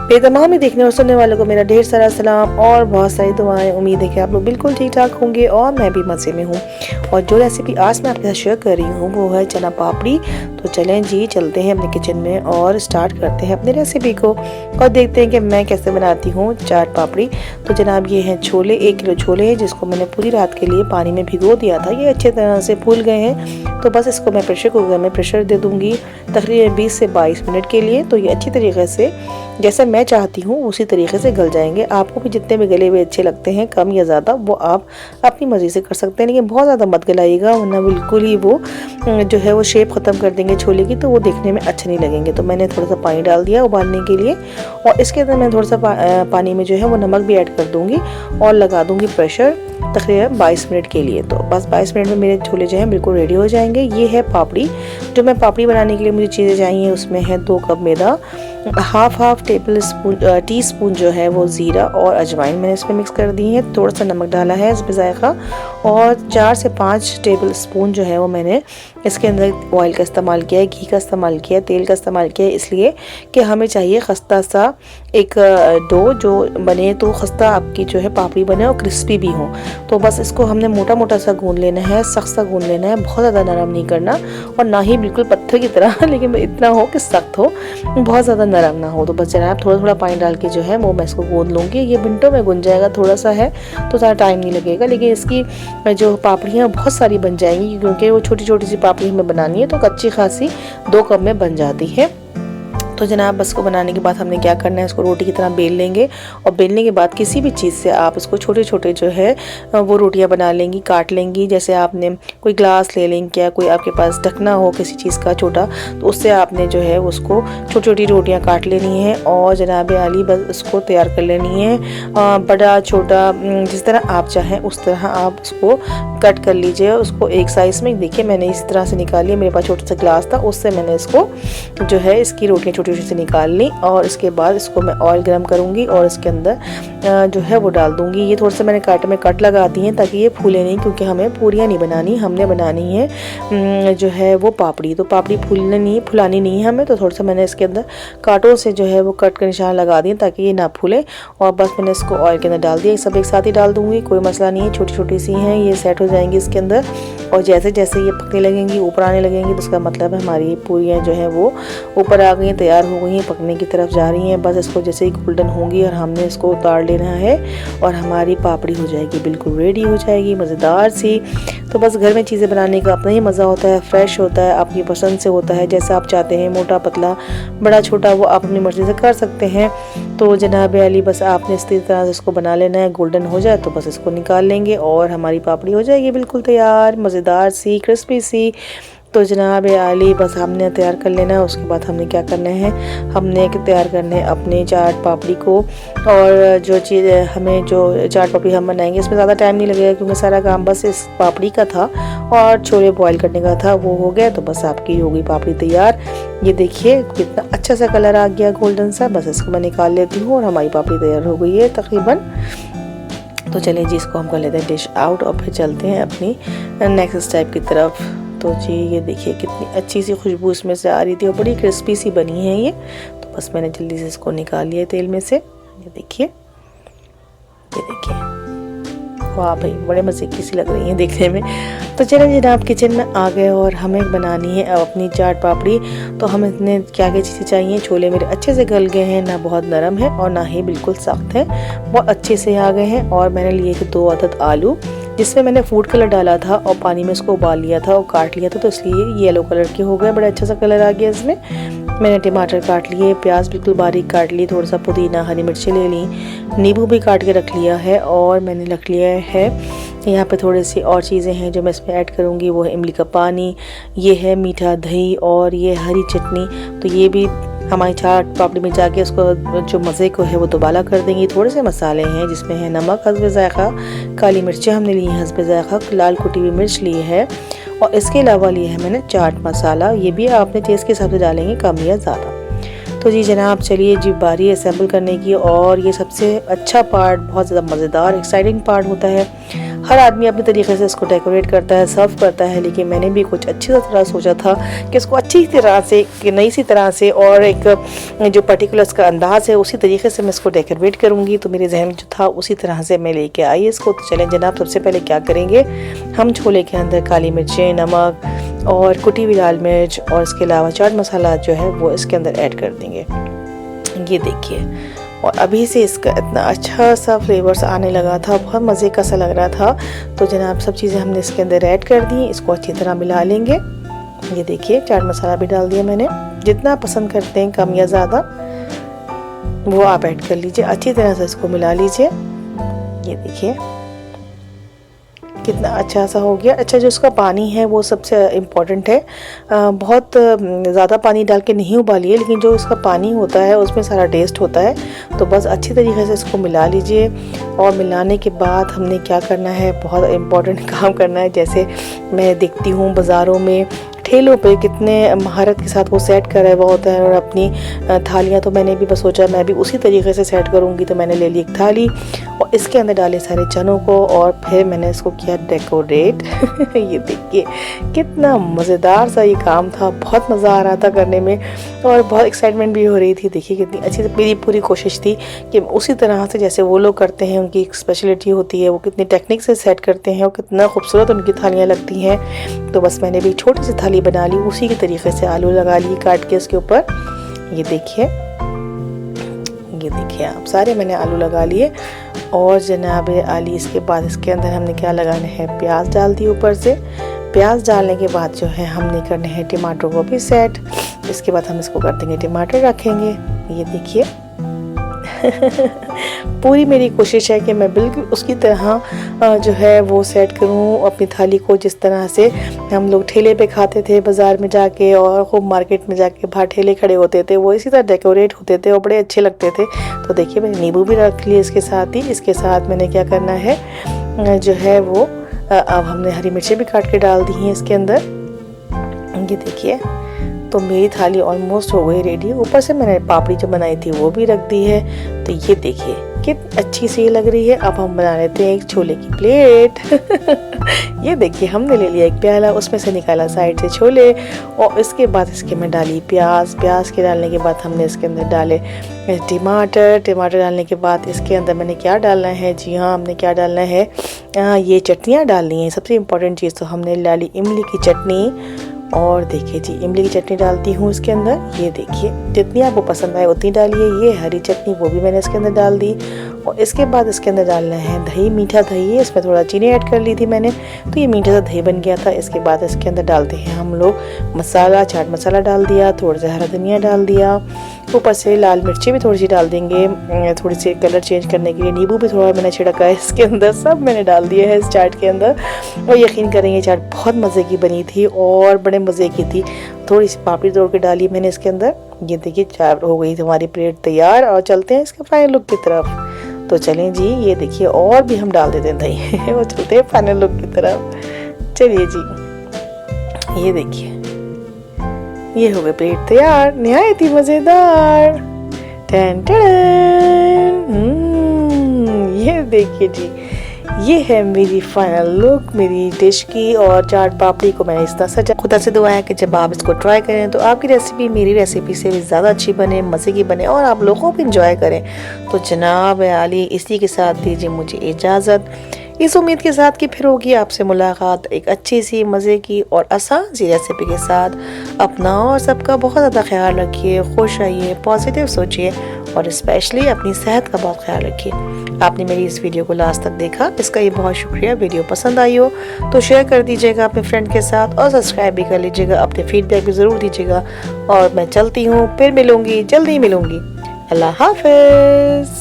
बेतमामी देखने और सुनने वालों को मेरा ढेर सारा सलाम और बहुत सारी दुआएं। उम्मीद है कि आप लोग बिल्कुल ठीक ठाक होंगे और मैं भी मज़े में हूँ। और जो रेसिपी आज मैं आपके साथ शेयर कर रही हूँ वो है चना पापड़ी। तो चलें जी, चलते हैं अपने किचन में और स्टार्ट करते हैं अपनी रेसिपी को और देखते हैं कि मैं कैसे बनाती हूँ चाट पापड़ी। तो जनाब ये हैं छोले, 1 किलो छोले हैं जिसको मैंने पूरी रात के लिए पानी में भिगो दिया था। ये अच्छे तरह से फूल गए हैं। तो बस इसको मैं प्रेशर कुकर में प्रेशर दे दूँगी तकरीबन 20 से 22 मिनट के लिए। तो ये अच्छी तरीके से जैसा मैं चाहती हूँ उसी तरीके से गल जाएंगे। आपको भी जितने भी गले हुए अच्छे लगते हैं, कम या ज़्यादा, वो आप अपनी मर्ज़ी से कर सकते हैं, लेकिन बहुत ज़्यादा मत गलाइएगा वरना बिल्कुल ही वो जो है वो शेप ख़त्म कर देंगे छोले की, तो वो देखने में अच्छे नहीं लगेंगे। तो मैंने थोड़ा सा पानी डाल दिया उबालने के लिए और इसके अंदर मैं थोड़ा सा पानी में जो है वो नमक भी ऐड कर दूँगी और लगा दूँगी प्रेशर तकरीबन 22 मिनट के लिए। तो बस 22 मिनट में मेरे छोले जो हैं बिल्कुल रेडी हो जाएंगे। ये है पापड़ी। जो मैं पापड़ी बनाने के लिए मुझे चीज़ें चाहिए उसमें है 2 कप मैदा, हाफ टी स्पून जो है वो ज़ीरा और अजवाइन मैंने इसमें मिक्स कर दी है, थोड़ा सा नमक डाला है इसमें जायका, और 4 से 5 टेबल स्पून जो है वो मैंने इसके अंदर ऑयल का इस्तेमाल किया है, घी का इस्तेमाल किया है, तेल का इस्तेमाल किया है, इसलिए कि हमें चाहिए खस्ता सा एक डो जो बने, तो खस्ता आपकी जो है पापड़ी बने और क्रिस्पी भी हो। तो बस इसको हमने मोटा मोटा सा गूंद लेना है, सख्त सा गूंद लेना है, बहुत ज़्यादा नरम नहीं करना और ना ही बिल्कुल पत्थर की तरह लेकिन इतना हो कि सख्त हो, बहुत ज़्यादा नरम ना हो। तो बस जनाब थोड़ा थोड़ा पानी डाल के जो है वो मैं इसको गूंद लूँगी। ये मिनटों में गूंद जाएगा, थोड़ा सा है तो ज़्यादा टाइम नहीं लगेगा, लेकिन इसकी जो पापड़ियाँ बहुत सारी बन जाएंगी क्योंकि वो छोटी छोटी सी पापड़ी हमें बनानी है, तो अच्छी खासी 2 कप में बन जाती है। तो जनाब बस को बनाने के बाद हमने क्या करना है, इसको रोटी की तरह बेल लेंगे और बेलने के बाद किसी भी चीज़ से आप इसको छोटे छोटे जो है वो रोटियां बना लेंगी, काट लेंगी। जैसे आपने कोई ग्लास ले लेंगे, क्या कोई आपके पास ढकना हो किसी चीज़ का छोटा, तो उससे आपने जो है उसको छोटी छोटी रोटियां काट लेनी है और जनाब आली बस उसको तैयार कर लेनी है। बड़ा छोटा जिस तरह आप चाहें उस तरह आप उसको कट कर लीजिए। उसको एक साइज़ में देखिए मैंने इस तरह से निकाली, मेरे पास छोटा सा ग्लास था उससे मैंने इसको जो है इसकी रोटियाँ छोटी से निकाल ली और इसके बाद इसको मैं ऑयल गरम करूंगी और इसके अंदर जो है वो डाल दूंगी। ये थोड़ा सा मैंने कांटे में कट लगा दी हैं ताकि ये फूले नहीं, क्योंकि हमें पूरियाँ नहीं बनानी, हमने बनानी है जो है वो पापड़ी। तो पापड़ी फुलानी नहीं है हमें, तो थोड़ा सा मैंने इसके अंदर कांटों से जो है वो कट का निशान लगा दिए ताकि ये ना फूले। और बस मैंने इसको ऑयल के अंदर डाल दिया, सब एक साथ ही डाल दूंगी, कोई मसला नहीं है, छोटी छोटी सी हैं, ये सेट हो जाएंगी इसके अंदर। और जैसे जैसे ये पकने लगेंगी, ऊपर आने लगेंगी, तो उसका मतलब है हमारी पूरियाँ जो है वो ऊपर आ गई, तैयार हो गई हैं, पकने की तरफ जा रही हैं। बस इसको जैसे ही गोल्डन होंगी और हमने इसको उतार लेना है और हमारी पापड़ी हो जाएगी बिल्कुल रेडी हो जाएगी, मज़ेदार सी। तो बस घर में चीज़ें बनाने का अपना ही मज़ा होता है, फ्रेश होता है, आपकी पसंद से होता है, जैसा आप चाहते हैं, मोटा पतला बड़ा छोटा वो आप अपनी मर्ज़ी से कर सकते हैं। तो जनाब अली बस आपने इस तरह से इसको बना लेना है, गोल्डन हो जाए तो बस इसको निकाल लेंगे और हमारी पापड़ी हो जाएगी बिल्कुल तैयार, मज़ेदार सी, क्रिस्पी सी। तो जनाब आली बस हमने तैयार कर लेना है। उसके बाद हमने क्या करना है, हमने तैयार करना है अपने चाट पापड़ी को। और जो चीज़ हमें जो चाट पापड़ी हम बनाएंगे इसमें ज़्यादा टाइम नहीं लगेगा क्योंकि सारा काम बस इस पापड़ी का था और छोले बॉईल करने का था, वो हो गया। तो बस आपकी हो गई पापड़ी तैयार। ये देखिए कितना अच्छा सा कलर आ गया गोल्डन सा। बस इसको मैं निकाल लेती हूँ और हमारी पापड़ी तैयार हो गई है तकरीबन। तो चलिए जी इसको हम कर लेते हैं डिश आउट और फिर चलते हैं अपनी नेक्स्ट स्टेप की तरफ। तो जी ये देखिए कितनी अच्छी सी खुशबू इसमें से आ रही थी और बड़ी क्रिस्पी सी बनी है ये। तो बस मैंने जल्दी से इसको निकाल लिया तेल में से। ये देखिए वाह भाई, बड़े मज़े की सी लग रही हैं देखने में। तो चलिए जनाब किचन में आ गए और हमें बनानी है अब अपनी चाट पापड़ी। तो हमें इतने क्या क्या चीज़ें चाहिए, छोले मेरे अच्छे से गल गए हैं, ना बहुत नरम है और ना ही बिल्कुल सख्त है, बहुत अच्छे से आ गए हैं। और मैंने लिए थे 2 अदद आलू जिसमें मैंने फूड कलर डाला था और पानी में इसको उबाल लिया था और काट लिया था, तो इसलिए येलो कलर के हो गए, बड़ा अच्छा सा कलर आ गया इसमें। मैंने टमाटर काट लिए, प्याज बिल्कुल बारीक काट ली, थोड़ा सा पुदीना, हरी मिर्ची ले ली, नींबू भी काट के रख लिया है। और मैंने रख लिया है यहाँ पे थोड़ी सी और चीज़ें हैं जो मैं इसमें ऐड करूँगी, वो है इमली का पानी, ये है मीठा दही और ये हरी चटनी। तो ये भी हमारी चाट पापड़ी में जाके उसको जो मज़े को है वो दोबारा कर देंगे। थोड़े से मसाले हैं जिसमें है नमक हस्बे ज़ायक़ा, काली मिर्चें हमने ली हैं हस्बे ज़ायक़ा, लाल कुटी हुई मिर्च ली है और इसके अलावा लिए है मैंने चाट मसाला। ये भी आपने टेस्ट के हिसाब से डालेंगे, कम या ज़्यादा। तो जी जनाब चलिए जी बारी है असेंबल करने की। और ये सबसे अच्छा पार्ट, बहुत ज़्यादा मज़ेदार एक्साइटिंग पार्ट होता है। हर आदमी अपने तरीके से इसको डेकोरेट करता है, सर्व करता है, लेकिन मैंने भी कुछ अच्छी तरह सोचा था कि इसको अच्छी तरह से, कि नई सी तरह से, और एक जो पर्टिकुलर इसका अंदाज़ है उसी तरीके से मैं इसको डेकोरेट करूँगी। तो मेरे जहन में जो था उसी तरह से मैं लेके आई इसको। तो चलें जनाब, सबसे पहले क्या करेंगे, हम छोले के अंदर काली मिर्चें, नमक और कुटी हुई लाल मिर्च और इसके अलावा चाट मसाला जो है वो इसके अंदर ऐड कर देंगे। ये देखिए, और अभी से इसका इतना अच्छा सा फ्लेवर्स आने लगा था, बहुत मज़े का सा लग रहा था। तो जनाब सब चीज़ें हमने इसके अंदर ऐड कर दी, इसको अच्छी तरह मिला लेंगे। ये देखिए, चाट मसाला भी डाल दिया मैंने, जितना पसंद करते हैं कम या ज़्यादा वो आप ऐड कर लीजिए। अच्छी तरह से इसको मिला लीजिए। ये देखिए कितना अच्छा सा हो गया। अच्छा, जो इसका पानी है वो सबसे इम्पॉर्टेंट है। बहुत ज़्यादा पानी डाल के नहीं उबालिए, लेकिन जो इसका पानी होता है उसमें सारा टेस्ट होता है। तो बस अच्छी तरीके से इसको मिला लीजिए। और मिलाने के बाद हमने क्या करना है, बहुत इम्पॉर्टेंट काम करना है। जैसे मैं देखती हूँ बाज़ारों में ठेलों पे कितने महारत के साथ वो सेट करा हुआ होता है, और अपनी थालियाँ, तो मैंने भी बस सोचा मैं भी उसी तरीके से सेट करूँगी। तो मैंने ले ली एक थाली और इसके अंदर डाले सारे चनों को, और फिर मैंने इसको किया डेकोरेट। ये देखिए कितना मज़ेदार सा ये काम था, बहुत मज़ा आ रहा था करने में, और बहुत एक्साइटमेंट भी हो रही थी। देखिए कितनी अच्छी, मेरी पूरी कोशिश थी कि उसी तरह से जैसे वो लोग करते हैं, उनकी एक स्पेशलिटी होती है, वो कितनी टेक्निक से सेट करते हैं और कितना खूबसूरत उनकी थालियाँ लगती हैं। तो बस मैंने भी छोटी सी थाली बना ली, उसी के तरीके से आलू लगा लिए काट के इसके ऊपर। ये देखिए आप, सारे मैंने आलू लगा लिए। और जनाब आली, इसके बाद इसके अंदर हमने क्या लगाना है, प्याज डाल दी ऊपर से। प्याज डालने के बाद जो है हमने करने हैं टमाटर को भी सेट। इसके बाद हम इसको कर देंगे, टमाटर रखेंगे। ये देखिए पूरी मेरी कोशिश है कि मैं बिल्कुल उसकी तरह जो है वो सेट करूं अपनी थाली को, जिस तरह से हम लोग ठेले पे खाते थे बाज़ार में जाके, और खूब मार्केट में जाके बाहर ठेले खड़े होते थे, वो इसी तरह डेकोरेट होते थे और बड़े अच्छे लगते थे। तो देखिए मैंने नींबू भी रख लिए इसके साथ ही। इसके साथ मैंने क्या करना है जो है वो, अब हमने हरी मिर्चें भी काट के डाल दी हैं इसके अंदर। ये देखिए, तो मेरी थाली ऑलमोस्ट हो गई रेडी। ऊपर से मैंने पापड़ी जो बनाई थी वो भी रख दी है। तो ये देखिए कितनी अच्छी सी लग रही है। अब हम बना लेते हैं एक छोले की प्लेट। ये देखिए, हमने ले लिया एक प्याला, उसमें से निकाला साइड से छोले, और इसके बाद इसके में डाली प्याज के डालने के बाद हमने इसके अंदर डाले टमाटर डालने के बाद इसके अंदर मैंने क्या डालना है, जी हाँ हमने क्या डालना है, ये चटनियाँ डालनी है। सबसे इम्पोर्टेंट चीज़ तो हमने डाली इमली की चटनी। और देखिए जी, इमली की चटनी डालती हूँ इसके अंदर। ये देखिए, जितनी आपको पसंद आए उतनी डालिए। ये हरी चटनी वो भी मैंने इसके अंदर डाल दी। और इसके बाद इसके अंदर डालना है दही, मीठा दही है, इसमें थोड़ा चीनी ऐड कर ली थी मैंने, तो ये मीठा सा दही बन गया था। इसके बाद इसके अंदर डालते हैं हम लोग मसाला, चाट मसाला डाल दिया, थोड़ा सा हरा धनिया डाल दिया, ऊपर से लाल मिर्ची भी थोड़ी सी डाल देंगे थोड़ी सी कलर चेंज करने के लिए। नींबू भी थोड़ा मैंने छिड़का है इसके अंदर, सब मैंने डाल दिया है इस चाट के अंदर। और यकीन करेंगे चाट बहुत मज़े की बनी थी और बड़े मज़े की थी। थोड़ी सी पापड़ी तोड़ के डाली मैंने इसके अंदर। ये देखिए चाट हो गई हमारी प्लेट तैयार, और चलते हैं इसके फाइनल लुक की तरफ। तो चलें जी, ये देखिए और भी हम डाल देते हैं दही। वो चलते हैं फाइनल लुक की तरफ। चलिए जी, ये देखिए ये हो गई प्लेट तैयार, निहायत ही मज़ेदार। टन टन। ये देखिए जी, ये है मेरी फाइनल लुक मेरी डिश की। और चाट पापड़ी को मैंने इस तरह सजा। खुदा से दुआ है कि जब आप इसको ट्राई करें तो आपकी रेसिपी मेरी रेसिपी से भी ज़्यादा अच्छी बने, मज़े की बने, और आप लोगों को भी इंजॉय करें। तो जनाब आली, इसी के साथ दीजिए मुझे इजाज़त, इस उम्मीद के साथ कि फिर होगी आपसे मुलाकात एक अच्छी सी मज़े की और आसान सी रेसिपी के साथ। अपना और सबका बहुत ज़्यादा ख्याल रखिए, खुश रहिए, पॉजिटिव सोचिए, और स्पेशली अपनी सेहत का बहुत ख्याल रखिए। आपने मेरी इस वीडियो को लास्ट तक देखा, इसका ये बहुत शुक्रिया। वीडियो पसंद आई हो तो शेयर कर दीजिएगा अपने फ्रेंड के साथ, और सब्सक्राइब भी कर लीजिएगा। अपने फीडबैक भी ज़रूर दीजिएगा। और मैं चलती हूँ, फिर मिलूँगी, जल्दी मिलूँगी। अल्लाह हाफ़िज़।